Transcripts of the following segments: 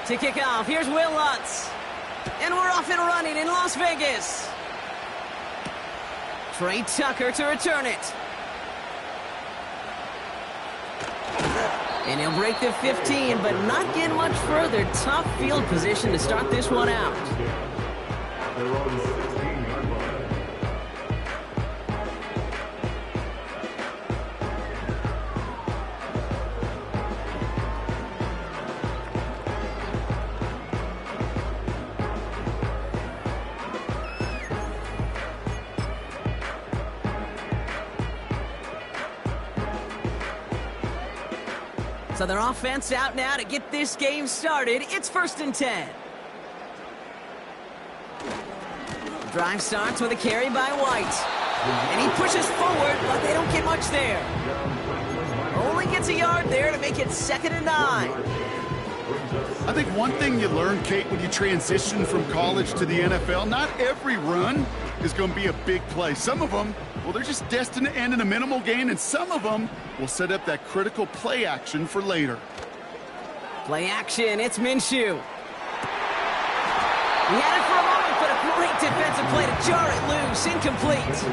To kick off, here's Will Lutz. And we're off and running in Las Vegas. Trey Tucker to return it. And he'll break the 15, but not get much further. Tough field position to start this one out. So their offense out now to get this game started. It's 1st and 10. Drive starts with a carry by White. And he pushes forward, but they don't get much there. Only gets a yard there to make it 2nd and 9. I think one thing you learn, Kate, when you transition from college to the NFL, not every run is going to be a big play. Some of them, well, they're just destined to end in a minimal gain, and some of them will set up that critical play action for later. Play action, it's Minshew. He had it for a moment, but a great defensive play to jar it loose, incomplete.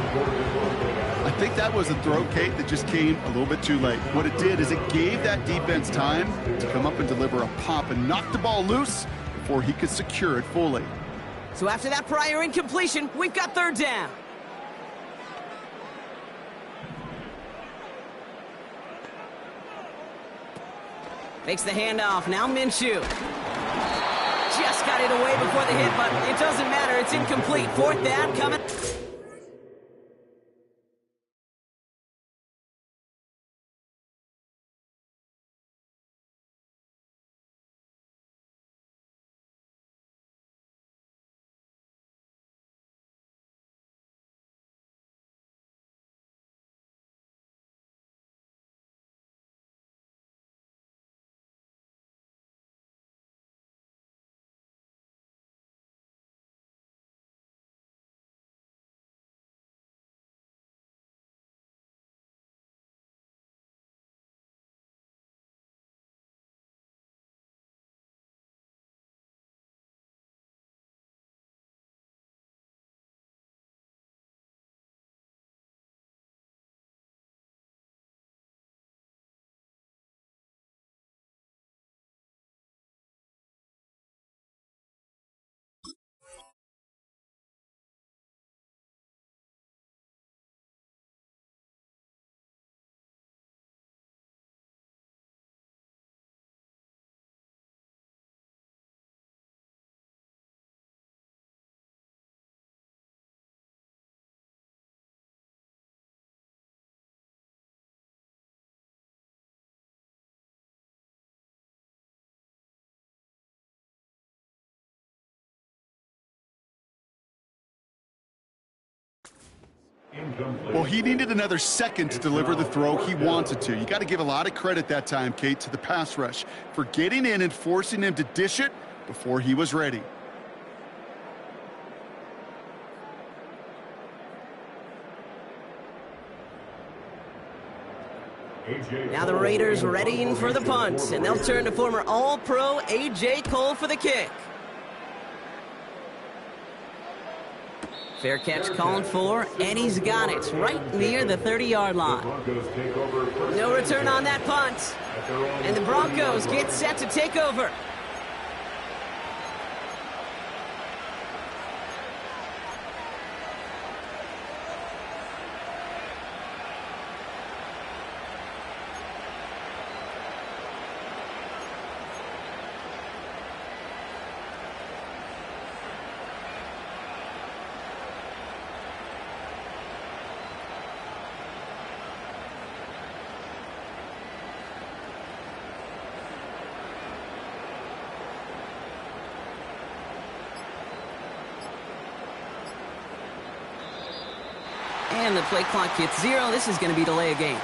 I think that was a throw, Kate, that just came a little bit too late. What it did is it gave that defense time to come up and deliver a pop and knock the ball loose before he could secure it fully. So after that prior incompletion, we've got 3rd down. Makes the handoff, now Minshew. Just got it away before the hit, but it doesn't matter, it's incomplete. 4th down coming. Well, he needed another second to deliver the throw he wanted to. You got to give a lot of credit that time, Kate, to the pass rush for getting in and forcing him to dish it before he was ready. Now the Raiders readying for the punt, and they'll turn to former All-Pro A.J. Cole for the kick. Fair catch called for, and he's got it right near the 30-yard line. No return on that punt, and the Broncos get set to take over. And the play clock hits 0. This is going to be delay a game.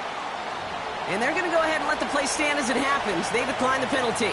And they're going to go ahead and let the play stand as it happens. They decline the penalty.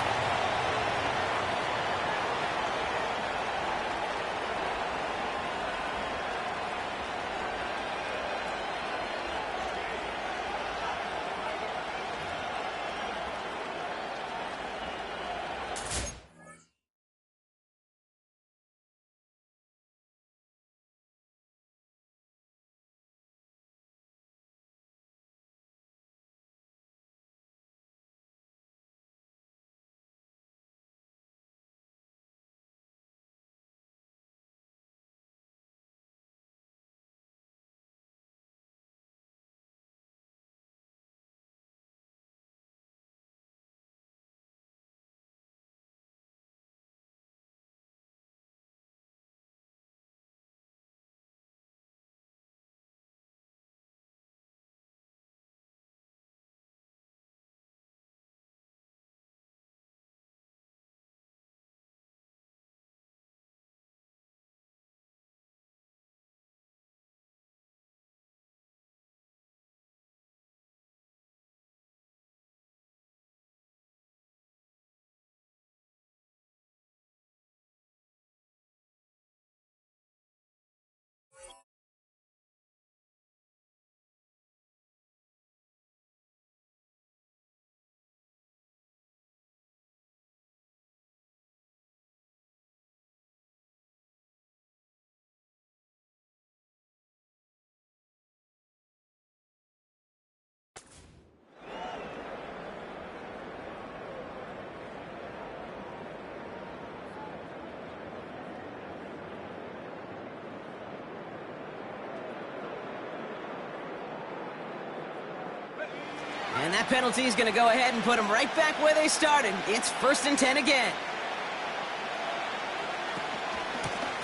And that penalty is going to go ahead and put them right back where they started. It's 1st and 10 again.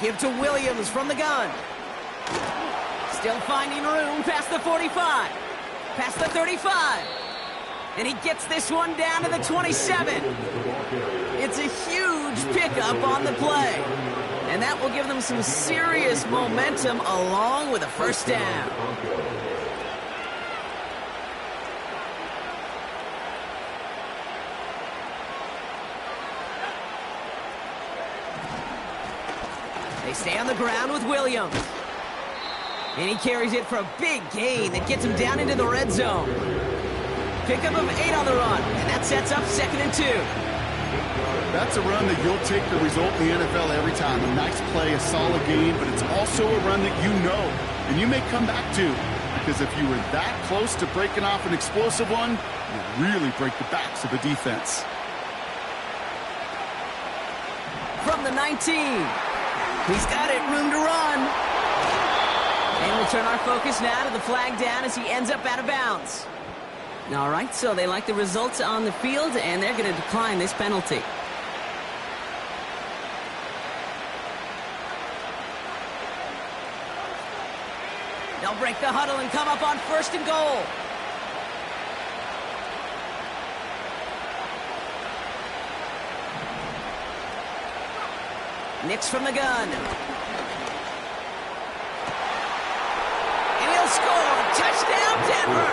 Give to Williams from the gun. Still finding room past the 45. Past the 35. And he gets this one down to the 27. It's a huge pickup on the play. And that will give them some serious momentum along with a first down. They stay on the ground with Williams. And he carries it for a big gain that gets him down into the red zone. Pickup of 8 on the run, and that sets up 2nd and 2. That's a run that you'll take the result in the NFL every time. A nice play, a solid game, but it's also a run that you know and you may come back to. Because if you were that close to breaking off an explosive one, you really break the backs of the defense. From the 19. He's got it, room to run. And we'll turn our focus now to the flag down as he ends up out of bounds. All right, so they like the results on the field, and they're going to decline this penalty. They'll break the huddle and come up on 1st and goal. Nix from the gun. And he'll score. Touchdown, Denver.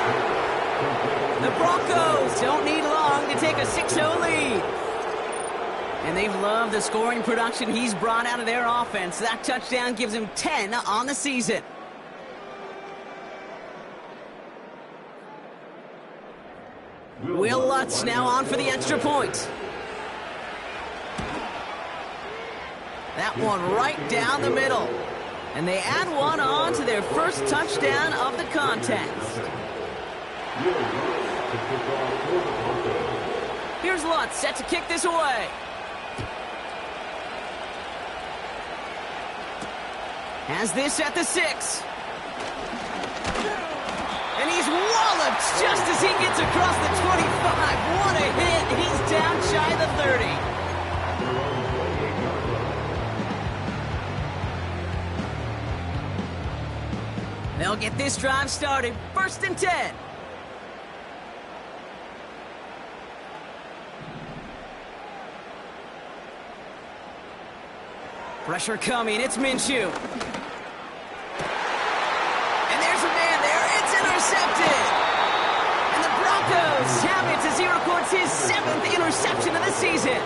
The Broncos don't need long to take a 6-0 lead. And they've loved the scoring production he's brought out of their offense. That touchdown gives him 10 on the season. Will Lutz now on for the extra point. That one right down the middle. And they add one on to their first touchdown of the contest. Here's Lutz, set to kick this away. Has this at the 6. And he's walloped just as he gets across the 25. What a hit. He's down shy of the 30. They'll get this drive started. 1st and 10. Pressure coming. It's Minshew. And there's a man there. It's intercepted. And the Broncos have it as he records his 7th interception of the season.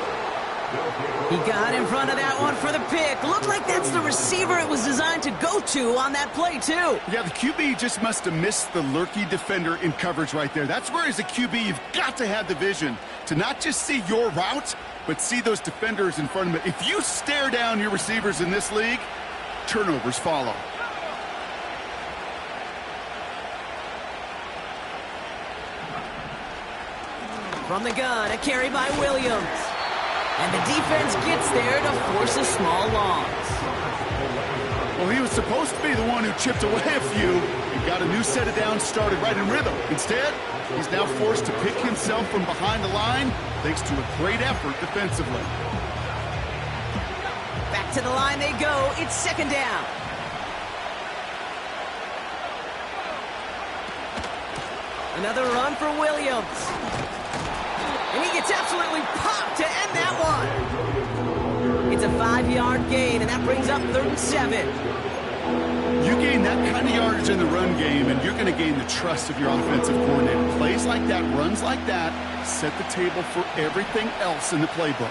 He got in front of that one for the pick. Looked like that's the receiver it was designed to go to on that play, too. Yeah, the QB just must have missed the lurky defender in coverage right there. That's where, as a QB, you've got to have the vision to not just see your route, but see those defenders in front of it. If you stare down your receivers in this league, turnovers follow. From the gun, a carry by Williams. And the defense gets there to force a small loss. Well, he was supposed to be the one who chipped away a few and got a new set of downs started right in rhythm. Instead, he's now forced to pick himself from behind the line thanks to a great effort defensively. Back to the line they go. It's 2nd down. Another run for Williams. And he gets absolutely popped to end that one. It's a 5-yard gain, and that brings up 3rd and 7. You gain that kind of yardage in the run game, and you're going to gain the trust of your offensive coordinator. Plays like that, runs like that, set the table for everything else in the playbook.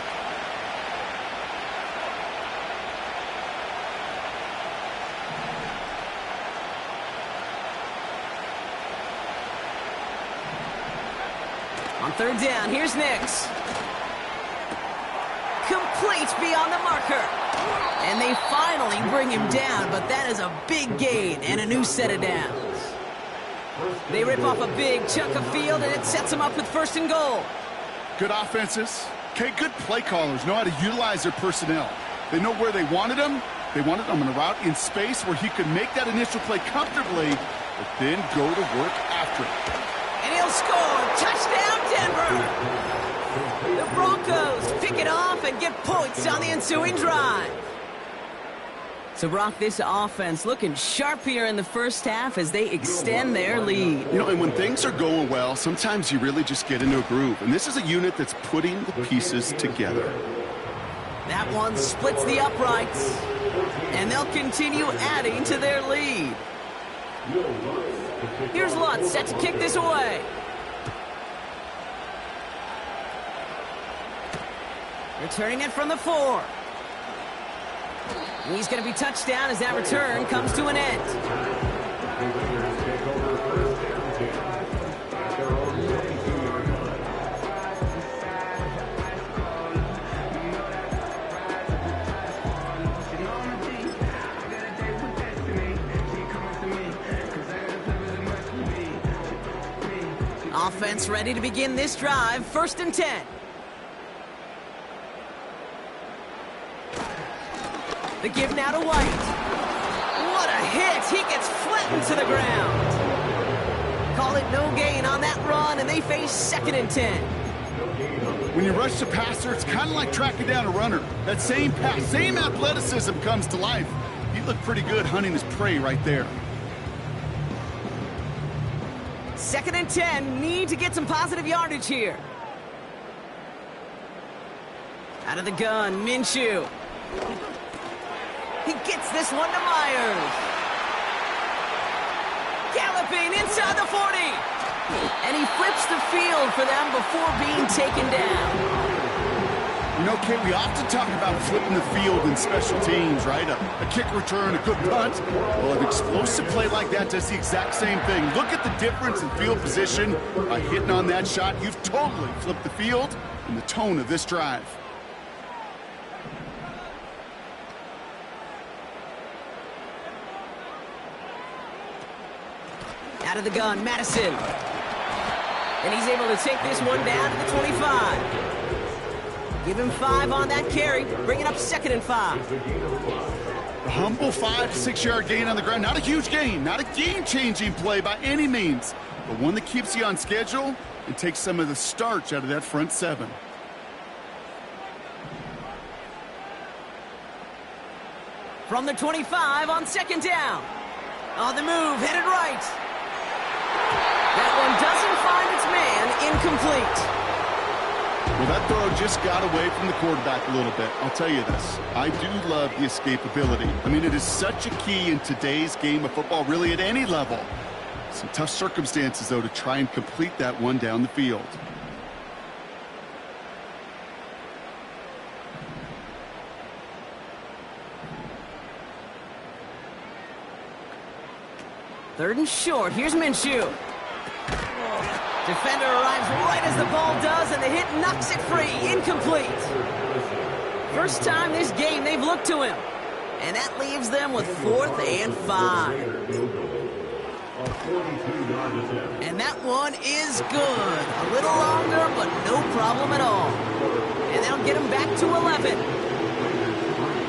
On 3rd down, here's Nix. Complete beyond the marker. And they finally bring him down, but that is a big gain and a new set of downs. They rip off a big chunk of field, and it sets them up with 1st and goal. Good offenses. Okay, good play callers know how to utilize their personnel. They know where they wanted them. They wanted them in a route in space where he could make that initial play comfortably, but then go to work after it. And he'll score. it off and get points on the ensuing drive. So, Brock, this offense looking sharp here in the first half as they extend their lead. You know, and when things are going well, sometimes you really just get into a groove. And this is a unit that's putting the pieces together. That one splits the uprights, and they'll continue adding to their lead. Here's Lutz set to kick this away. Returning it from the 4. He's going to be touched down as that return comes to an end. Offense ready to begin this drive. 1st and 10. The give now to White. What a hit! He gets flattened to the ground. Call it no gain on that run, and they face 2nd and 10. When you rush the passer, it's kind of like tracking down a runner. That same pass, same athleticism comes to life. He looked pretty good hunting his prey right there. 2nd and 10, need to get some positive yardage here. Out of the gun, Minshew. He gets this one to Myers. Galloping inside the 40. And he flips the field for them before being taken down. You know, Kate, we often talk about flipping the field in special teams, right? A kick return, a good punt. Well, an explosive play like that does the exact same thing. Look at the difference in field position. By hitting on that shot, you've totally flipped the field and the tone of this drive. Out of the gun, Madison. And he's able to take this one down to the 25. Give him 5 on that carry, bring it up 2nd and 5. A humble 5 to 6 yard gain on the ground. Not a huge gain, not a game-changing play by any means, but one that keeps you on schedule and takes some of the starch out of that front 7. From the 25 on 2nd down. On the move, headed right. That one doesn't find its man, incomplete. Well, that throw just got away from the quarterback a little bit. I'll tell you this. I do love the escapability. I mean, it is such a key in today's game of football, really at any level. Some tough circumstances, though, to try and complete that one down the field. Third and short. Here's Minshew. Defender arrives right as the ball does, and the hit knocks it free. Incomplete. First time this game they've looked to him. And that leaves them with 4th and 5. And that one is good. A little longer, but no problem at all. And that'll get him back to 11.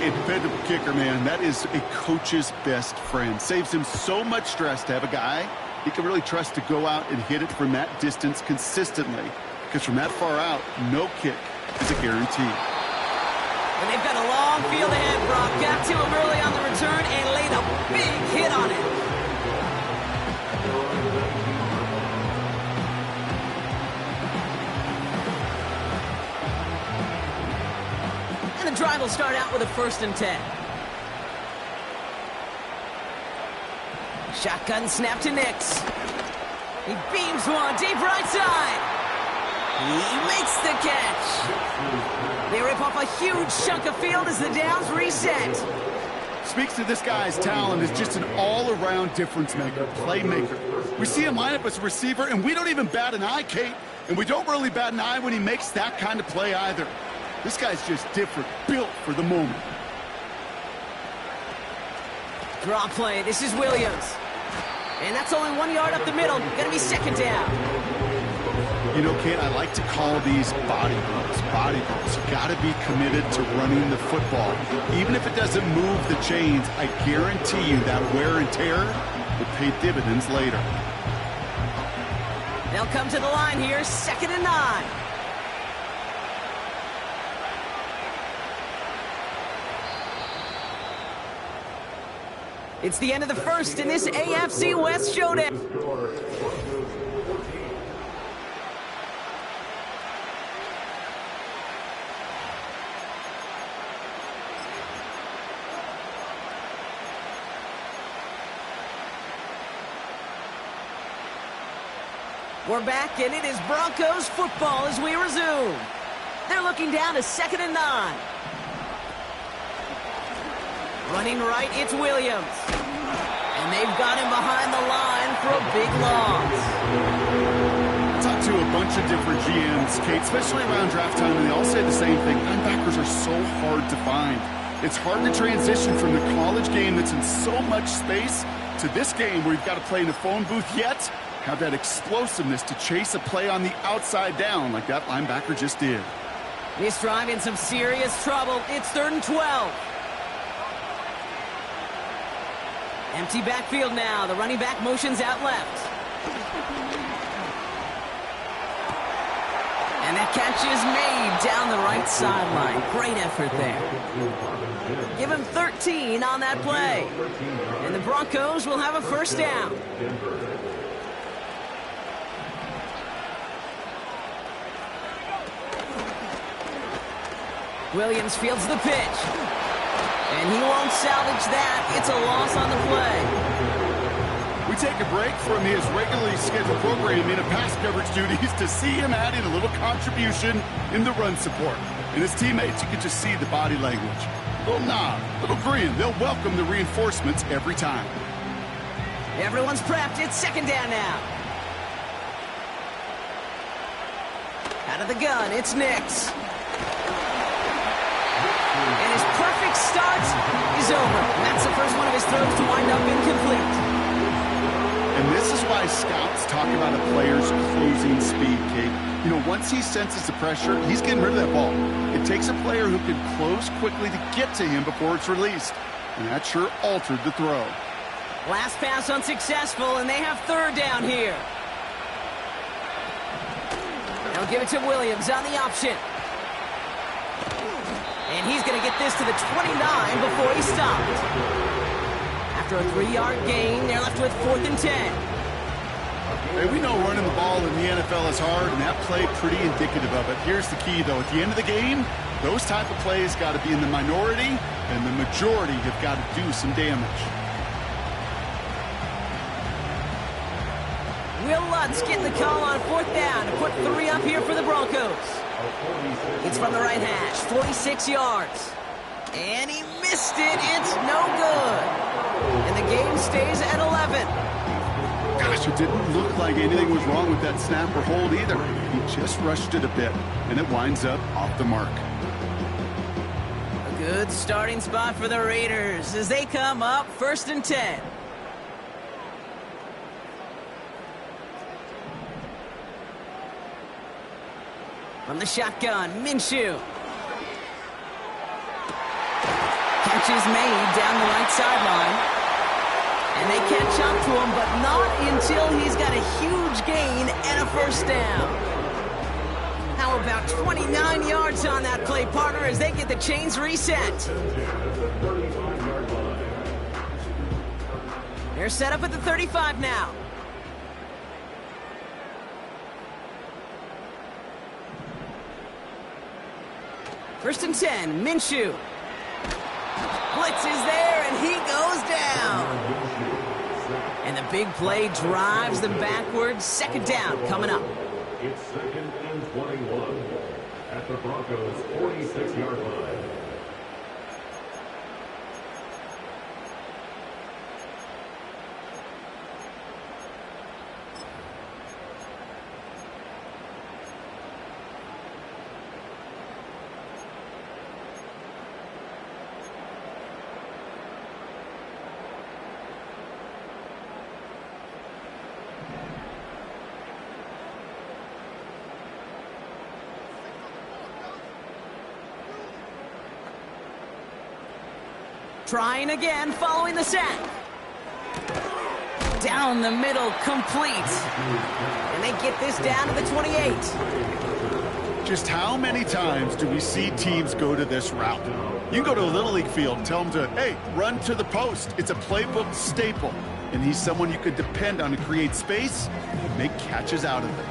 A dependable kicker, man. That is a coach's best friend. Saves him so much stress to have a guy he can really trust to go out and hit it from that distance consistently. Because from that far out, no kick is a guarantee. And they've got a long field ahead, Brock. Got to him early on the return and laid a big hit on it. And the drive will start out with a 1st and 10. Shotgun snap to Nix. He beams one deep right side. He makes the catch. They rip off a huge chunk of field as the downs reset. Speaks to this guy's talent as just an all-around difference maker, playmaker. We see him line up as a receiver, and we don't even bat an eye, Kate. And we don't really bat an eye when he makes that kind of play either. This guy's just different, built for the moment. Draw play. This is Williams. And that's only 1 yard up the middle. Gonna be 2nd down. You know, Kate, I like to call these body blows. Body blows. You gotta be committed to running the football. Even if it doesn't move the chains, I guarantee you that wear and tear will pay dividends later. They'll come to the line here, 2nd and 9. It's the end of the first in this AFC West showdown. We're back, and it is Broncos football as we resume. They're looking down to 2nd and 9. Running right, it's Williams. And they've got him behind the line for a big loss. I talked to a bunch of different GMs, Kate, especially around draft time, and they all say the same thing. Linebackers are so hard to find. It's hard to transition from the college game that's in so much space to this game where you've got to play in a phone booth, yet have that explosiveness to chase a play on the outside down like that linebacker just did. This drive in some serious trouble. It's 3rd and 12. Empty backfield now. The running back motions out left. And that catch is made down the right sideline. Great effort there. Give him 13 on that play. And the Broncos will have a first down. Williams fields the pitch. And he won't salvage that. It's a loss on the play. We take a break from his regularly scheduled programming of pass coverage duties to see him add in a little contribution in the run support. And his teammates, you can just see the body language. Little nod, little grin. They'll welcome the reinforcements every time. Everyone's prepped. It's 2nd down now. Out of the gun, it's Nix. And his perfect start is over. And that's the first one of his throws to wind up incomplete. And this is why scouts talk about a player's closing speed, Kate. You know, once he senses the pressure, he's getting rid of that ball. It takes a player who can close quickly to get to him before it's released. And that sure altered the throw. Last pass unsuccessful, and they have 3rd down here. They'll give it to Williams on the option. And he's going to get this to the 29 before he stopped. After a 3-yard gain, they're left with 4th and 10. Hey, we know running the ball in the NFL is hard, and that play pretty indicative of it. Here's the key, though. At the end of the game, those type of plays got to be in the minority, and the majority have got to do some damage. Will Lutz getting the call on 4th down to put 3 up here for the Broncos. It's from the right hash, 46 yards. And he missed it. It's no good. And the game stays at 11. Gosh, it didn't look like anything was wrong with that snap or hold either. He just rushed it a bit, and it winds up off the mark. A good starting spot for the Raiders as they come up 1st and 10. From the shotgun, Minshew. Catch is made down the right sideline. And they catch up to him, but not until he's got a huge gain and a first down. How about 29 yards on that play, partner, as they get the chains reset. They're set up at the 35 now. First and 10, Minshew. Blitz is there, and he goes down. And the big play drives them backwards. 2nd down coming up. It's 2nd and 21 at the Broncos' 46-yard line. Trying again, following the sack. Down the middle, complete. And they get this down to the 28. Just how many times do we see teams go to this route? You can go to a Little League field and tell him to, hey, run to the post. It's a playbook staple. And he's someone you could depend on to create space and make catches out of it.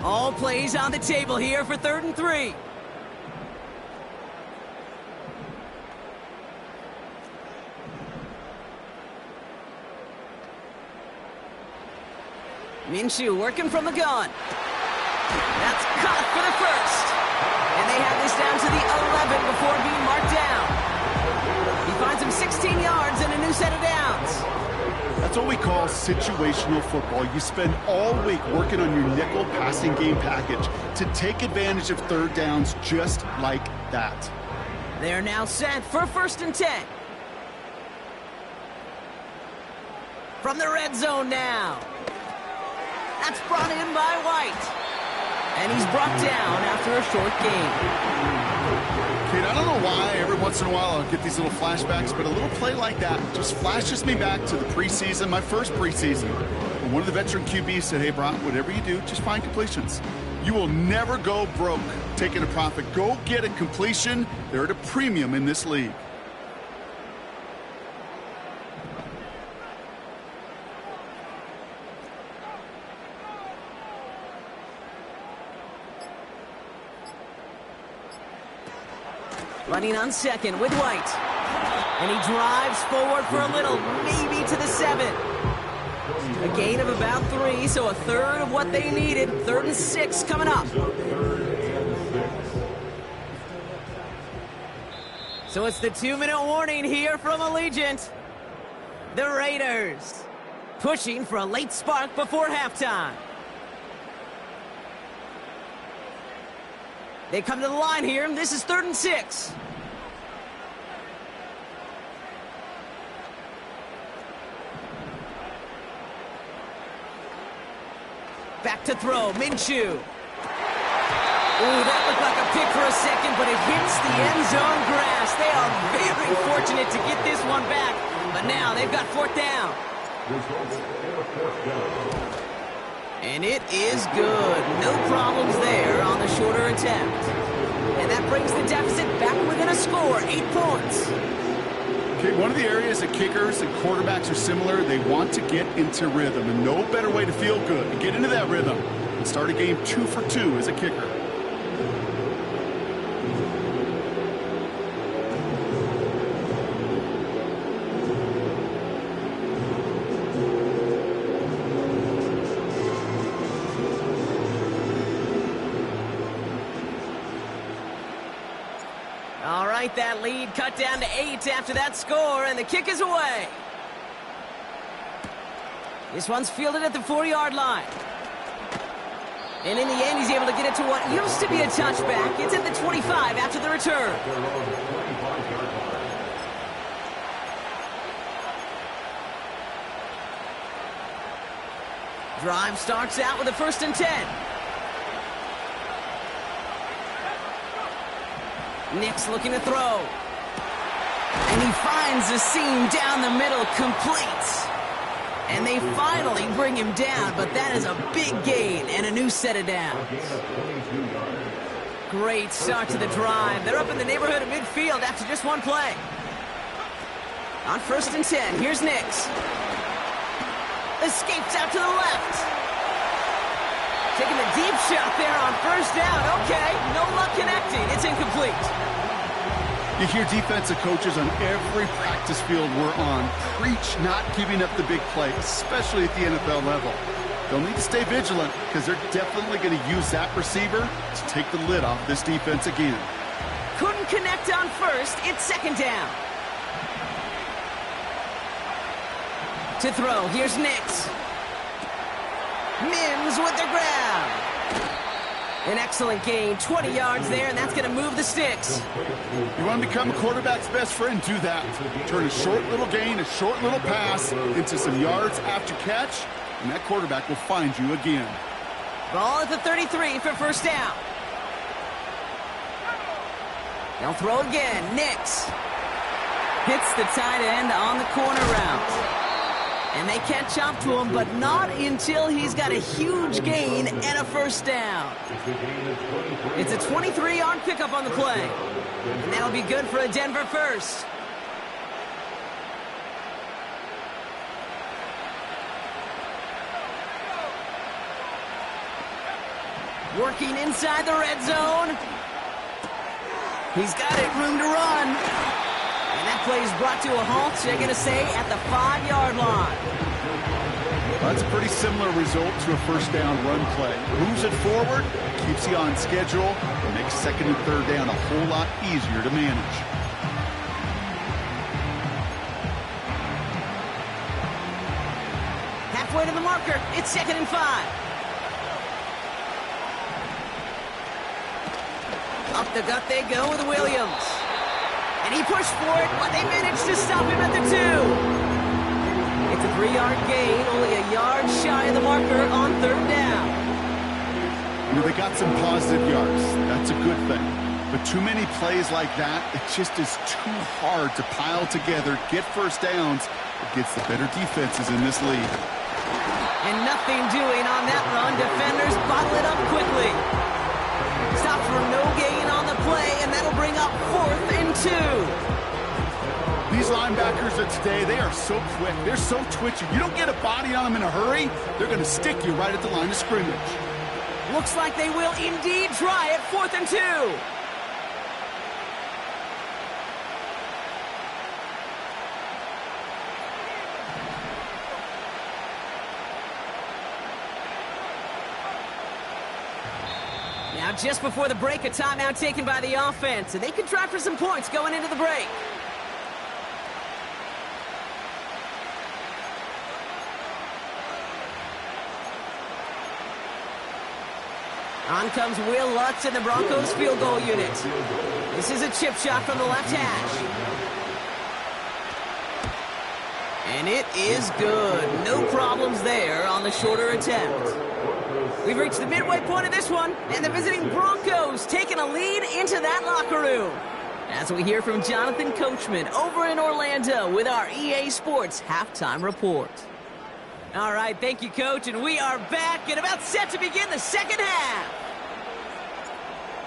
All plays on the table here for 3rd and 3. Minshew working from the gun. That's caught for the first. And they have this down to the 11 before being marked down. He finds him 16 yards and a new set of downs. That's what we call situational football. You spend all week working on your nickel passing game package to take advantage of 3rd downs just like that. They're now set for 1st and 10. From the red zone now. That's brought in by White. And he's brought down after a short gain. Kid, I don't know why every once in a while I'll get these little flashbacks, but a little play like that just flashes me back to the preseason, my first preseason. And one of the veteran QBs said, hey, Brock, whatever you do, just find completions. You will never go broke taking a profit. Go get a completion. They're at a premium in this league. Running on second with White. And he drives forward for a little, maybe to the 7. A gain of about 3, so a third of what they needed. 3rd and 6 coming up. So it's the 2-minute warning here from Allegiant. The Raiders pushing for a late spark before halftime. They come to the line here, and this is 3rd and 6. Back to throw, Minshew. Ooh, that looked like a pick for a second, but it hits the end zone grass. They are very fortunate to get this one back, but now they've got 4th down. And it is good. No problems there on the shorter attempt. And that brings the deficit back within a score, 8 points. Okay, one of the areas that kickers and quarterbacks are similar, they want to get into rhythm. And no better way to feel good, to get into that rhythm, and start a game 2 for 2 as a kicker. That lead cut down to 8 after that score, and the kick is away. This one's fielded at the 4-yard line. And in the end, he's able to get it to what used to be a touchback. It's at the 25 after the return. Drive starts out with a 1st and 10. Nick's looking to throw. And he finds a seam down the middle, complete. And they finally bring him down, but that is a big gain and a new set of downs. Great start to the drive. They're up in the neighborhood of midfield after just one play. On 1st and 10, here's Nix. Escapes out to the left. Taking the deep shot there on 1st down. Okay, no luck connecting. It's incomplete. You hear defensive coaches on every practice field we're on preach not giving up the big play, especially at the NFL level. They'll need to stay vigilant because they're definitely going to use that receiver to take the lid off this defense again. Couldn't connect on 1st. It's 2nd down. To throw, here's Nix. Mims with the grab. An excellent gain, 20 yards there, and that's going to move the sticks. You want to become a quarterback's best friend, do that. Turn a short little gain, a short little pass into some yards after catch, and that quarterback will find you again. Ball at the 33 for 1st down. They'll throw again, Nix. Hits the tight end on the corner route. And they catch up to him, but not until he's got a huge gain and a first down. It's a 23-yard pickup on the play. And that'll be good for a Denver first. Working inside the red zone. He's got it, room to run. And that play is brought to a halt, so they're going to say at the 5-yard line. Well, that's a pretty similar result to a first down run play. Moves it forward, keeps you on schedule, and makes second and third down a whole lot easier to manage. Halfway to the marker, it's 2nd and 5. Up the gut they go with Williams. And he pushed for it, but they managed to stop him at the 2. It's a 3-yard gain, only a yard shy of the marker on 3rd down. You know, they got some positive yards. That's a good thing. But too many plays like that, it just is too hard to pile together, get first downs against the better defenses in this league. And nothing doing on that run. Defenders bottle it up quickly. Stops for no gain on the play, and that'll bring up 4th and 2. These linebackers of today, they are so quick. They're so twitchy. You don't get a body on them in a hurry, they're going to stick you right at the line of scrimmage. Looks like they will indeed try it. 4th and 2. Now, just before the break, a timeout taken by the offense, and they could try for some points going into the break. On comes Will Lutz in the Broncos field goal unit. This is a chip shot from the left hash. And it is good. No problems there on the shorter attempt. We've reached the midway point of this one, and the visiting Broncos taking a lead into that locker room. As we hear from Jonathan Coachman over in Orlando with our EA Sports Halftime Report. All right, thank you, Coach, and we are back and about set to begin the second half.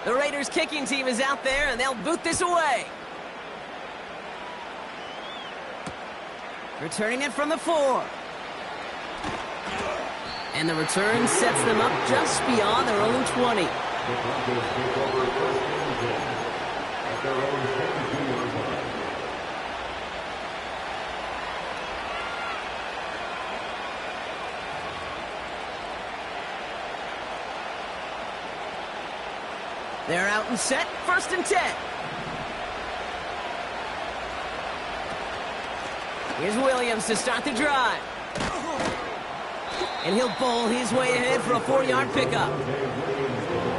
The Raiders kicking team is out there, and they'll boot this away. Returning it from the 4. And the return sets them up just beyond their own 20. They're out and set, 1st and 10. Here's Williams to start the drive. And he'll bowl his way ahead for a 4-yard pickup.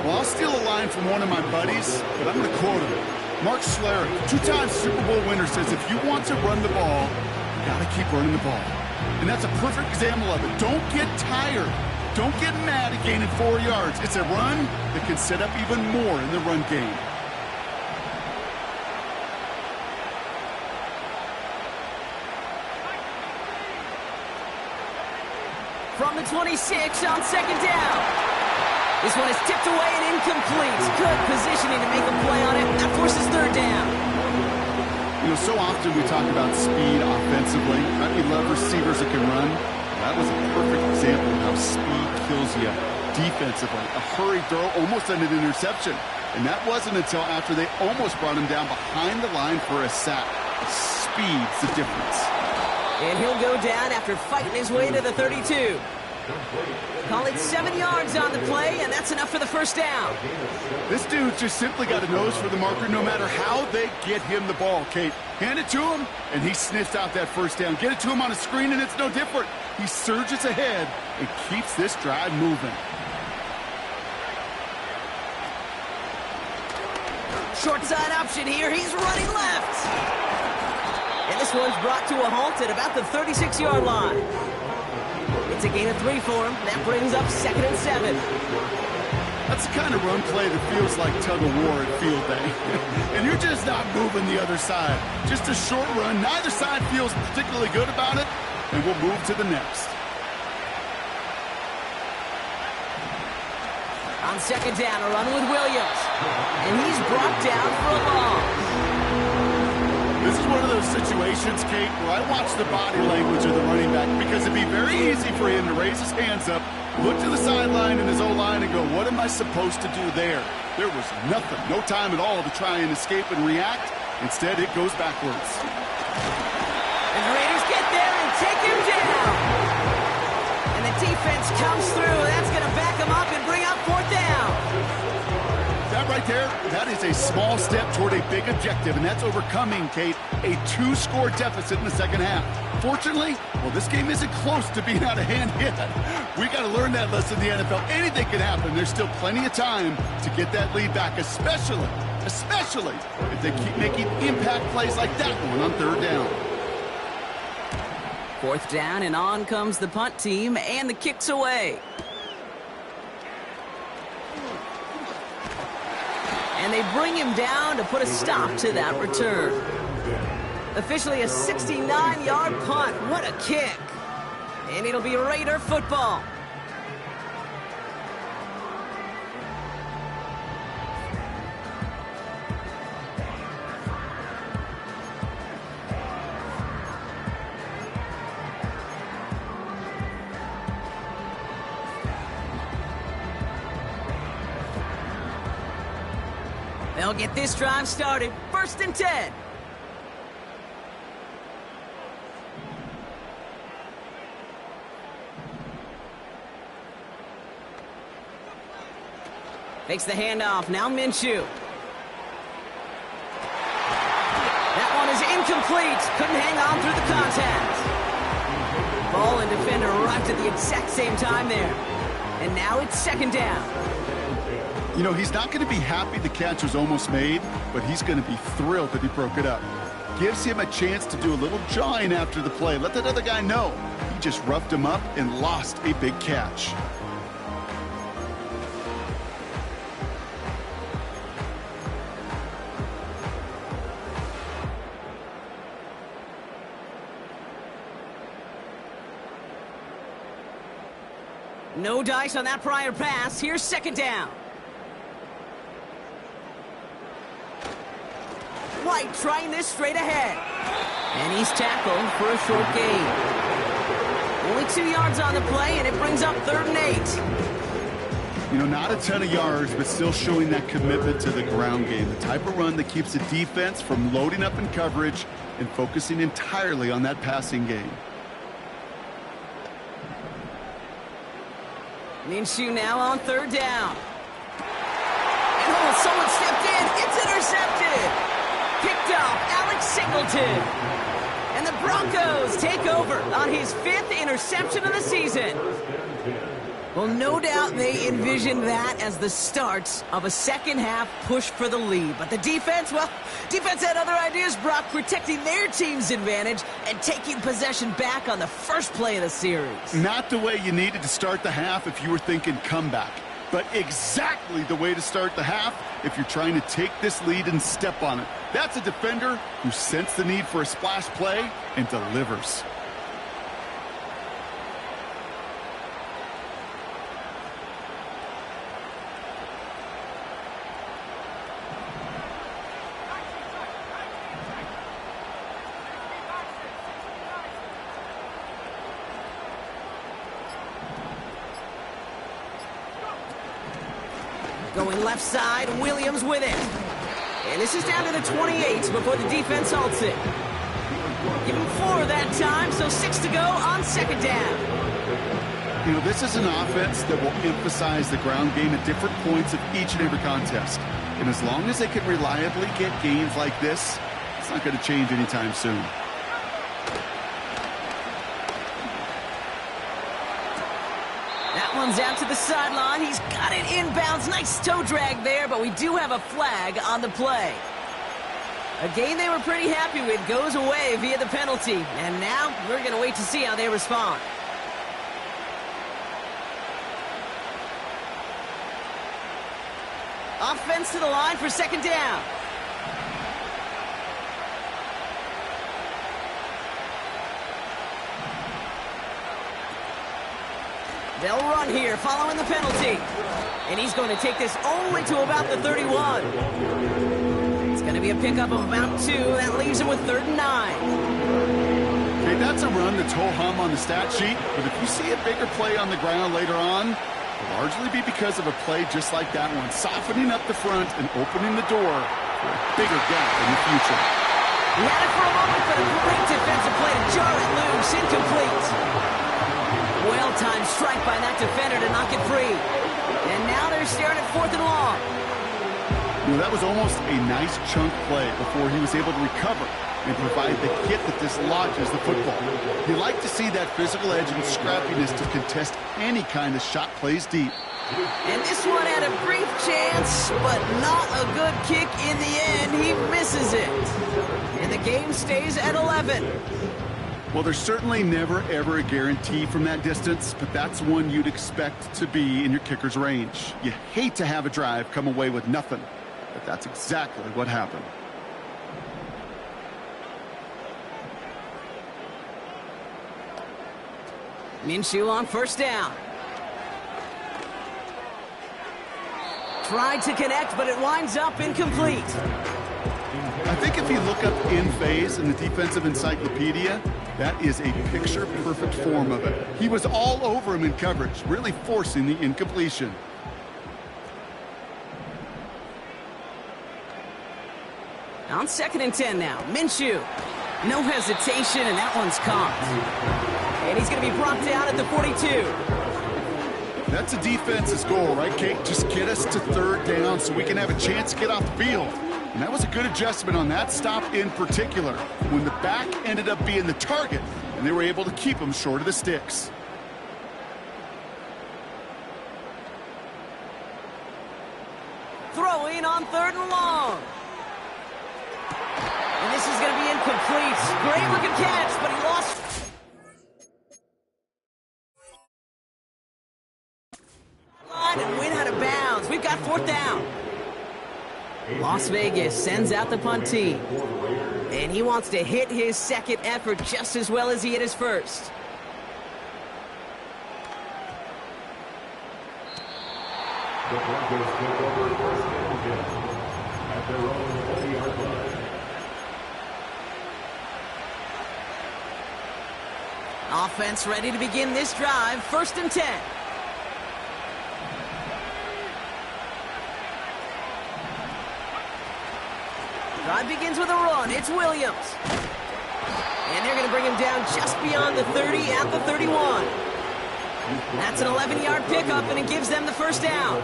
Well, I'll steal a line from one of my buddies, but I'm going to quote him. Mark Schlereth, 2-time Super Bowl winner, says if you want to run the ball, you got to keep running the ball. And that's a perfect example of it. Don't get tired. Don't get mad at gaining 4 yards. It's a run that can set up even more in the run game. From the 26 on 2nd down. This one is tipped away and incomplete. Good positioning to make a play on it. That forces 3rd down. You know, so often we talk about speed offensively. Right? We love receivers that can run. That was a perfect example of how speed kills you defensively. A hurried throw almost ended an interception. And that wasn't until after they almost brought him down behind the line for a sack. Speed's the difference. And he'll go down after fighting his way to the 32. Call it 7 yards on the play, and that's enough for the first down. This dude's just simply got a nose for the marker no matter how they get him the ball, Kate. Hand it to him, and he sniffs out that first down. Get it to him on a screen, and it's no different. He surges ahead and keeps this drive moving. Short side option here. He's running left. And this one's brought to a halt at about the 36-yard line. It's a gain of 3 for him. That brings up 2nd and 7. That's the kind of run play that feels like tug-of-war at field day. And you're just not moving the other side. Just a short run. Neither side feels particularly good about it. and we'll move to the next. On second down, a run with Williams. And he's brought down for a loss. This is one of those situations, Kate, where I watch the body language of the running back because it'd be very easy for him to raise his hands up, look to the sideline in his O-line and go, what am I supposed to do there? There was nothing, no time at all to try and escape and react. Instead, it goes backwards. And the Raiders get there and take him down. And the defense comes through. That's going to back him up and bring up fourth down. That right there, that is a small step toward a big objective, and that's overcoming, Kate, a 2-score deficit in the second half. Fortunately, well, this game isn't close to being out of hand yet. We got to learn that lesson in the NFL. Anything can happen. There's still plenty of time to get that lead back, especially if they keep making impact plays like that one on third down. Fourth down, and on comes the punt team, and the kick's away. And they bring him down to put a stop to that return. Officially a 69-yard punt. What a kick. And it'll be Raider football. They'll get this drive started. 1st and 10. Fakes the handoff. Now Minshew. That one is incomplete. Couldn't hang on through the contact. Ball and defender arrived at the exact same time there. And now it's second down. You know, he's not going to be happy the catch was almost made, but he's going to be thrilled that he broke it up. Gives him a chance to do a little jawing after the play. Let that other guy know. He just roughed him up and lost a big catch. No dice on that prior pass. Here's second down. White trying this straight ahead. And he's tackled for a short gain. Only 2 yards on the play, and it brings up 3rd and 8. You know, not a ton of yards, but still showing that commitment to the ground game. The type of run that keeps the defense from loading up in coverage and focusing entirely on that passing game. Minshew now on 3rd down. And oh, someone stepped in. It's intercepted. Picked up Alex Singleton. And the Broncos take over on his 5th interception of the season. Well, no doubt they envisioned that as the start of a second half push for the lead. But the defense, well, defense had other ideas, Brock, protecting their team's advantage and taking possession back on the first play of the series. Not the way you needed to start the half if you were thinking comeback, but exactly the way to start the half if you're trying to take this lead and step on it. That's a defender who sensed the need for a splash play and delivers. Going left side, Williams with it. And this is down to the 28 before the defense halts it. Give him 4 that time, so 6 to go on second down. You know, this is an offense that will emphasize the ground game at different points of each and every contest. And as long as they can reliably get gains like this, it's not going to change anytime soon. That one's out to the sideline. He's got it inbounds. Nice toe drag there, but we do have a flag on the play. A game they were pretty happy with goes away via the penalty. And now we're going to wait to see how they respond. Offense to the line for second down. They'll run here following the penalty. And he's going to take this only to about the 31. It's going to be a pickup of about 2. That leaves him with 3rd and 9. Okay, that's a run that's ho-hum on the stat sheet, but if you see a bigger play on the ground later on, it'll largely be because of a play just like that one, softening up the front and opening the door for a bigger gap in the future. He had it for a moment, but a great defensive play to jar it loose, incomplete. Well-timed strike by that defender to knock it free. And now they're staring at 4th and long. You know, that was almost a nice chunk play before he was able to recover and provide the hit that dislodges the football. You like to see that physical edge and scrappiness to contest any kind of shot plays deep. And this one had a brief chance, but not a good kick in the end. He misses it. And the game stays at 11. Well, there's certainly never, ever a guarantee from that distance, but that's one you'd expect to be in your kicker's range. You hate to have a drive come away with nothing, but that's exactly what happened. Minshew on 1st down. Tried to connect, but it winds up incomplete. I think if you look up in phase in the defensive encyclopedia, that is a picture-perfect form of it. He was all over him in coverage, really forcing the incompletion. On 2nd and 10 now, Minshew. No hesitation, and that one's caught. And he's going to be brought down at the 42. That's a defense's goal, right, Kate? Just get us to 3rd down so we can have a chance to get off the field. And that was a good adjustment on that stop in particular, when the back ended up being the target, and they were able to keep him short of the sticks. Throwing on 3rd and long. And this is going to be incomplete. Great looking catch, but he lost. And went out of bounds. We've got 4th down. Las Vegas sends out the punt team. And he wants to hit his 2nd effort just as well as he hit his 1st. The Broncos take over 1st and 10 at their own 40-yard line. Offense ready to begin this drive. 1st and 10. Drive begins with a run. It's Williams. And they're going to bring him down just beyond the 30 at the 31. That's an 11-yard pickup, and it gives them the 1st down.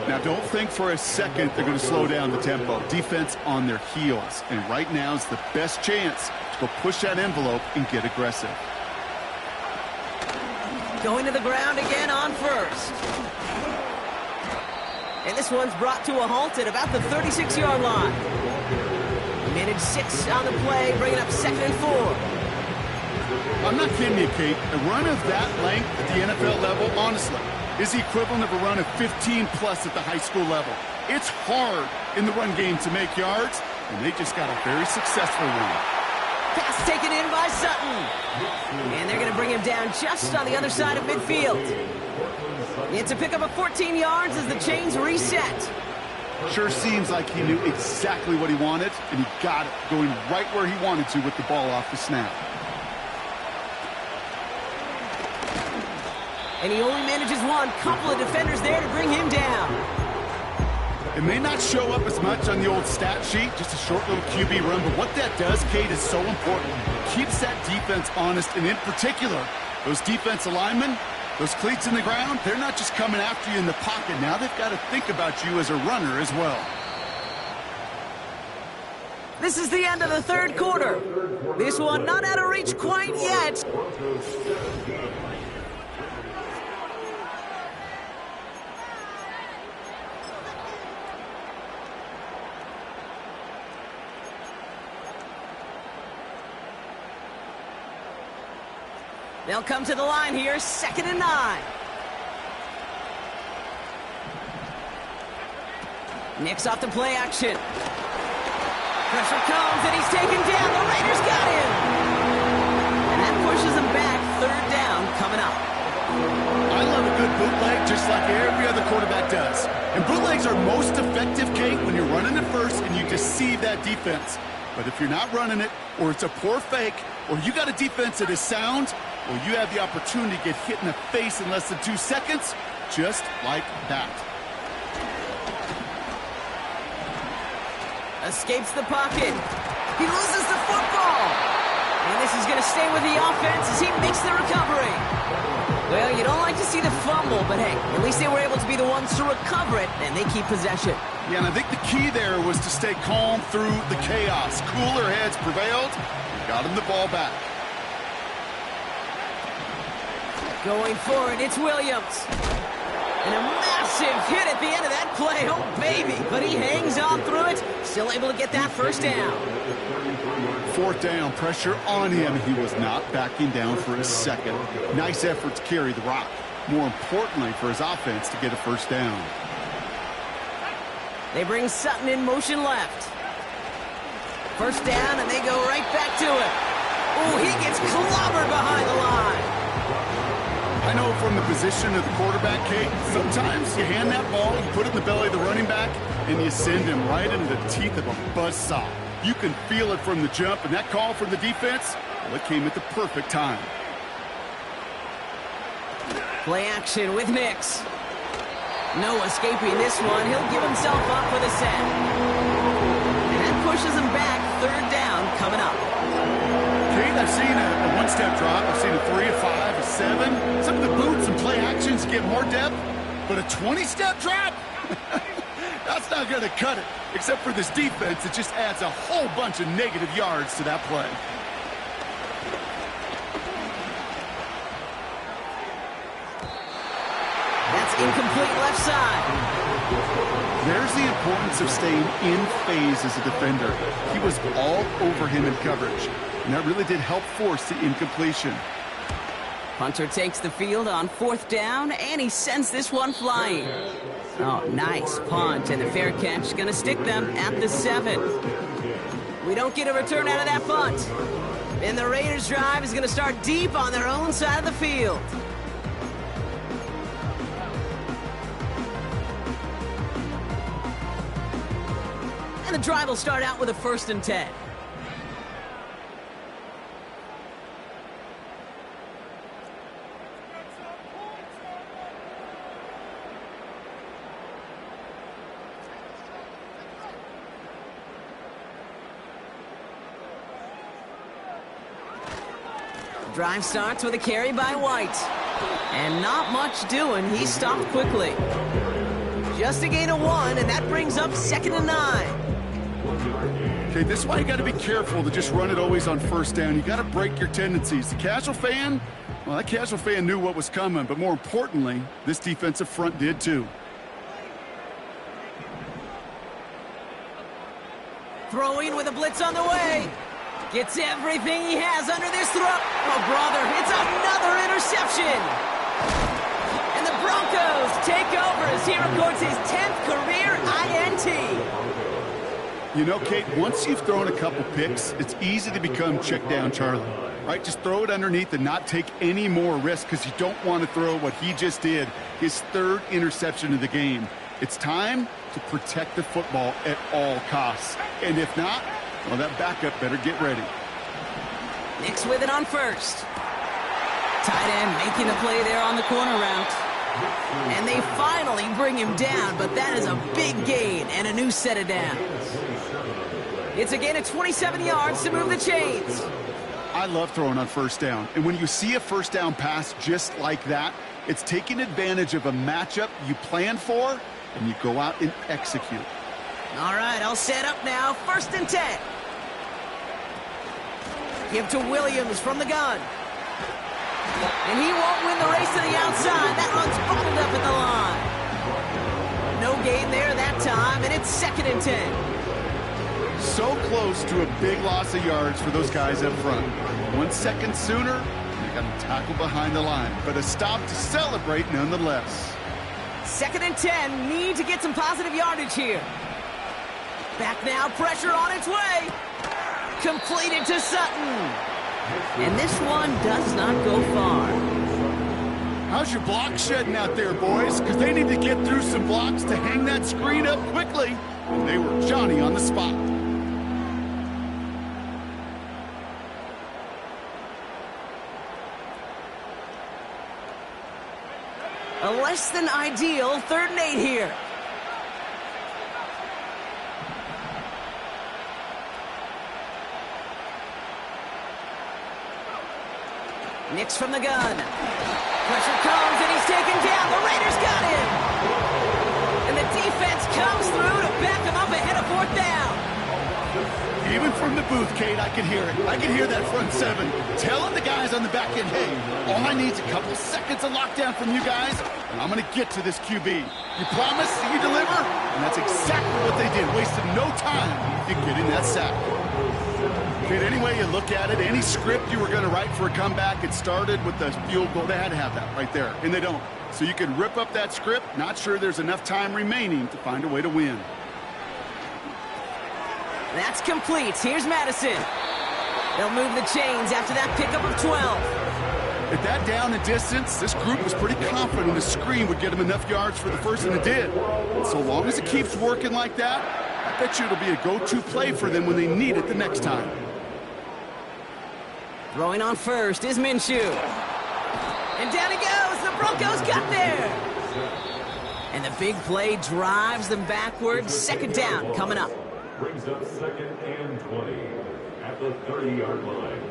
Now, don't think for a second they're going to slow down the tempo. Defense on their heels. And right now is the best chance to go push that envelope and get aggressive. Going to the ground again on 1st. And this one's brought to a halt at about the 36-yard line. Managed 6 on the play, bringing up 2nd and 4. I'm not kidding you, Kate. A run of that length at the NFL level, honestly, is the equivalent of a run of 15-plus at the high school level. It's hard in the run game to make yards, and they just got a very successful one. Pass taken in by Sutton. And they're going to bring him down just on the other side of midfield. It's a pickup of 14 yards as the chains reset. Sure seems like he knew exactly what he wanted, and he got it, going right where he wanted to with the ball off the snap. And he only manages one. Couple of defenders there to bring him down. It may not show up as much on the old stat sheet, just a short little QB run, but what that does, Kate, is so important. Keeps that defense honest, and in particular, those defensive linemen, those cleats in the ground, they're not just coming after you in the pocket. Now they've got to think about you as a runner as well. This is the end of the 3rd quarter. This one not out of reach quite yet. They'll come to the line here, 2nd and 9. Nicks off the play action. Pressure comes, and he's taken down. The Raiders got him. And that pushes him back. 3rd down coming up. I love that defense. But if you're not running it, or it's a poor fake, or you got a defense that is sound, or you have the opportunity to get hit in the face in less than 2 seconds, just like that. Escapes the pocket. He loses the football. And this is going to stay with the offense as he makes the recovery. Well, you don't like to see the fumble, but hey, at least they were able to be the ones to recover it, and they keep possession. Yeah, and I think the key there was to stay calm through the chaos. Cooler heads prevailed. Got him the ball back. Going for it, it's Williams. And a massive hit at the end of that play. Oh, baby. But he hangs on through it. Still able to get that first down. 4th down, pressure on him. He was not backing down for a second. Nice effort to carry the rock. More importantly, for his offense to get a first down. They bring Sutton in motion left. First down, and they go right back to it. Oh, he gets clobbered behind the line. I know from the position of the quarterback, Kate, sometimes you hand that ball, you put it in the belly of the running back, and you send him right into the teeth of a buzzsaw. You can feel it from the jump, and that call from the defense, well, it came at the perfect time. Play action with Nix. No escaping this one. He'll give himself up for the set. And that pushes him back. 3rd down coming up. Kate, I've seen a one-step drop. I've seen a 3, a 5, a 7. Some of the boots and play actions get more depth, but a 20-step drop? That's not going to cut it. Except for this defense, it just adds a whole bunch of negative yards to that play. That's incomplete left side. There's the importance of staying in phase as a defender. He was all over him in coverage, and that really did help force the incompletion. Punter takes the field on 4th down, and he sends this one flying. Oh, nice punt, and the fair catch going to stick them at the 7. We don't get a return out of that punt. And the Raiders' drive is going to start deep on their own side of the field. And the drive will start out with a 1st and 10. Drive starts with a carry by White. And not much doing. He stopped quickly. Just a gain of 1, and that brings up 2nd and 9. Okay, this is why you got to be careful to just run it always on 1st down. You got to break your tendencies. The casual fan, well, that casual fan knew what was coming, but more importantly, this defensive front did too. Throwing with a blitz on the way. Gets everything he has under this throw. Oh, brother, it's another interception. And the Broncos take over as he records his 10th career INT. You know, Kate, once you've thrown a couple picks, it's easy to become check down Charlie, right? Just throw it underneath and not take any more risk because you don't want to throw what he just did, his 3rd interception of the game. It's time to protect the football at all costs. And if not, well, that backup better get ready. Nix with it on 1st. Tight end making the play there on the corner route. And they finally bring him down, but that is a big gain and a new set of downs. It's a gain of 27 yards to move the chains. I love throwing on 1st down. And when you see a 1st down pass just like that, it's taking advantage of a matchup you planned for, and you go out and execute. All right, I'll set up now. 1st and 10. Give to Williams from the gun. And he won't win the race to the outside. That run's bottled up at the line. No gain there that time, and it's 2nd and 10. So close to a big loss of yards for those guys up front. 1 second sooner, they got him tackled behind the line. But a stop to celebrate nonetheless. 2nd and 10. Need to get some positive yardage here. Back now, pressure on its way. Completed to Sutton. And this one does not go far. How's your block shedding out there, boys? Because they need to get through some blocks to hang that screen up quickly. And they were Johnny on the spot. A less than ideal 3rd and 8 here. Nix from the gun. Pressure comes and he's taken down. The Raiders got him. And the defense comes through to back him up ahead of 4th down. Even from the booth, Kate, I can hear it. I can hear that front 7 telling the guys on the back end, hey, all I need is a couple seconds of lockdown from you guys, and I'm going to get to this QB. You promise, you deliver? And that's exactly what they did. Wasted no time in getting that sack. Kate, any way you look at it, any script you were going to write for a comeback, it started with the field goal. They had to have that right there, and they don't. So you can rip up that script. Not sure there's enough time remaining to find a way to win. That's complete. Here's Madison. They'll move the chains after that pickup of 12. At that down and distance, this group was pretty confident the screen would get them enough yards for the first, and it did. So long as it keeps working like that, I bet you it'll be a go-to play for them when they need it the next time. Throwing on first is Minshew. And down he goes. The Broncos got there. And the big play drives them backwards. 2nd down coming up. Brings up 2nd and 20 at the 30-yard line.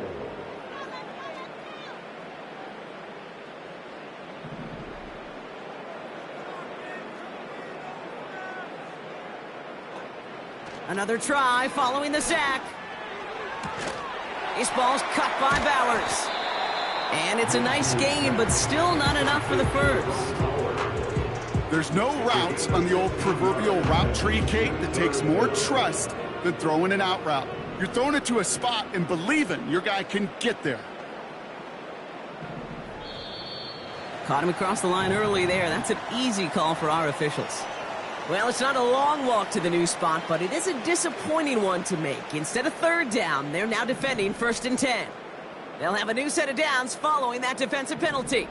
Another try following the sack. This ball's cut by Bowers. And it's a nice game, but still not enough for the first. There's no routes on the old proverbial route tree, Kate, that takes more trust than throwing an out route. You're throwing it to a spot and believing your guy can get there. Caught him across the line early there. That's an easy call for our officials. Well, it's not a long walk to the new spot, but it is a disappointing one to make. Instead of 3rd down, they're now defending 1st and 10. They'll have a new set of downs following that defensive penalty.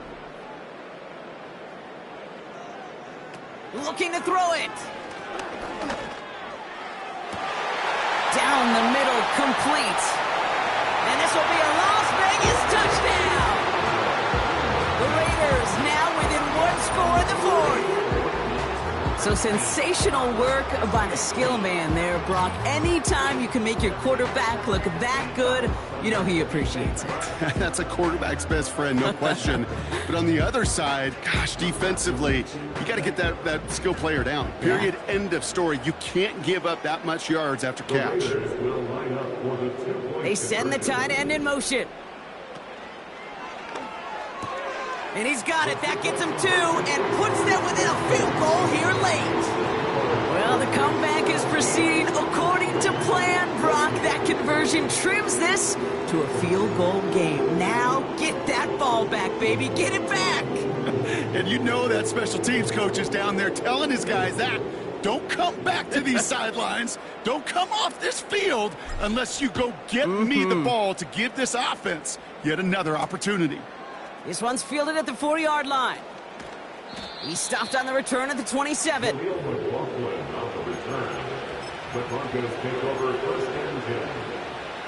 Looking to throw it. Down the middle, complete. And this will be a Las Vegas touchdown. The Raiders now within 1 score in the 4th. So sensational work by the skill man there, Brock. Anytime you can make your quarterback look that good, you know he appreciates it. That's a quarterback's best friend, no question. But on the other side, gosh, defensively, you got to get that skill player down. Period, end of story. You can't give up that much yards after catch. They send the tight end in motion. And he's got it. That gets him 2 and puts them within a field goal here late. Well, the comeback is proceeding according to plan, Brock. That conversion trims this to a field goal game. Now get that ball back, baby. Get it back. And you know that special teams coach is down there telling his guys that. Don't come back to these sidelines. Don't come off this field unless you go get me the ball to give this offense yet another opportunity. This one's fielded at the 4-yard line. He stopped on the return at the 27. The Broncos take over 1st and 10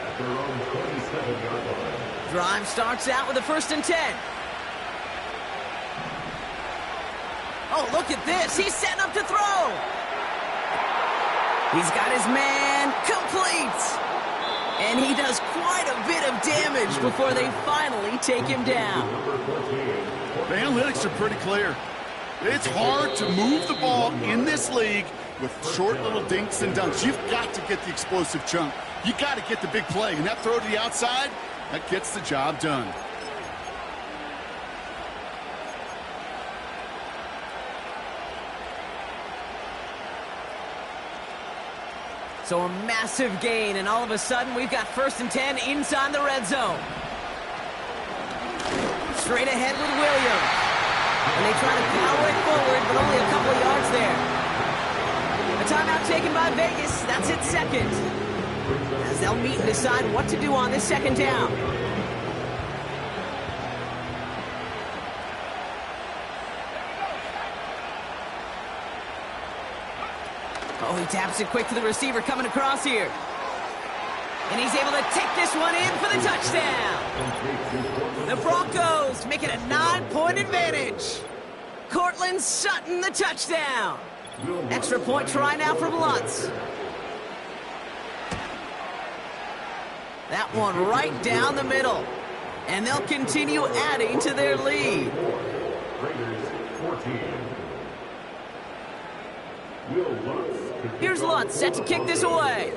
at their own 27-yard line. Drive starts out with a 1st and 10. Oh, look at this. He's setting up to throw. He's got his man complete. And he does quite a bit of damage before they finally take him down. The analytics are pretty clear. It's hard to move the ball in this league with short little dinks and dunks. You've got to get the explosive chunk. You got to get the big play. And that throw to the outside, that gets the job done. So a massive gain, and all of a sudden we've got 1st and 10 inside the red zone. Straight ahead with Williams. And they try to power it forward, but only a couple of yards there. A timeout taken by Vegas. That's its 2nd. As they'll meet and decide what to do on this 2nd down. Oh, he taps it quick to the receiver coming across here. And he's able to take this one in for the touchdown. The Broncos make it a 9-point advantage. Cortland Sutton, the touchdown. Extra point try now from Lutz. That one right down the middle. And they'll continue adding to their lead. Here's Lutz, set to kick this away.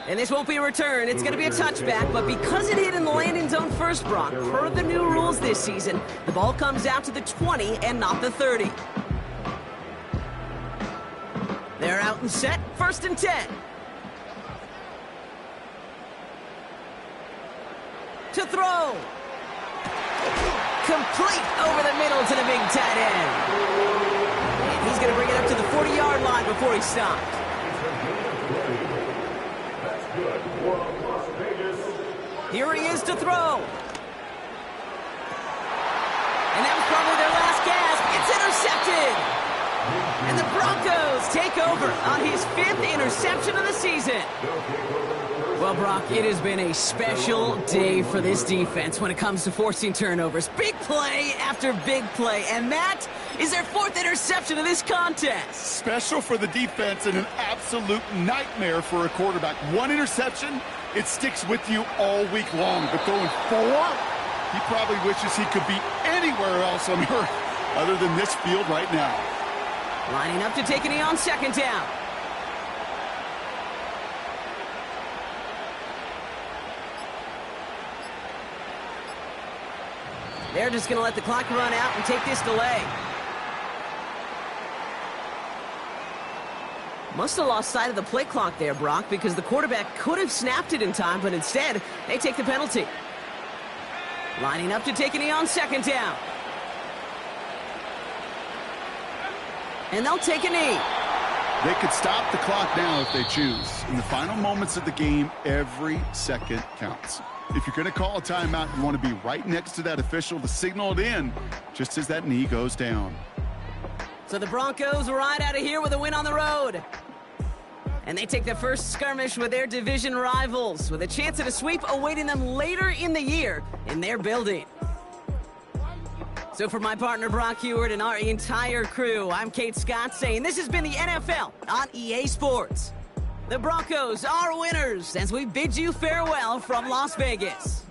And this won't be a return. It's going to be a touchback, but because it hit in the landing zone first, Brock, per the new rules this season, the ball comes out to the 20 and not the 30. They're out and set, 1st and 10. To throw. Complete over the middle to the big tight end. And he's going to bring it up to the 40-yard line before he stops. Here he is to throw. And that was probably their last gasp. It's intercepted. And the Broncos take over on his 5th interception of the season. Well, Brock, it has been a special day for this defense when it comes to forcing turnovers. Big play after big play, and that is their 4th interception of this contest. Special for the defense and an absolute nightmare for a quarterback. 1 interception, it sticks with you all week long. But throwing 4, he probably wishes he could be anywhere else on earth other than this field right now. Lining up to take a knee on 2nd down. They're just going to let the clock run out and take this delay. Must have lost sight of the play clock there, Brock, because the quarterback could have snapped it in time, but instead, they take the penalty. Lining up to take a knee on 2nd down. And they'll take a knee. They could stop the clock now if they choose. In the final moments of the game, every second counts. If you're going to call a timeout, you want to be right next to that official to signal it in just as that knee goes down. So the Broncos ride out of here with a win on the road. And they take the first skirmish with their division rivals with a chance at a sweep awaiting them later in the year in their building. So for my partner Brock Heward and our entire crew, I'm Kate Scott saying this has been the NFL on EA Sports. The Broncos are winners as we bid you farewell from Las Vegas.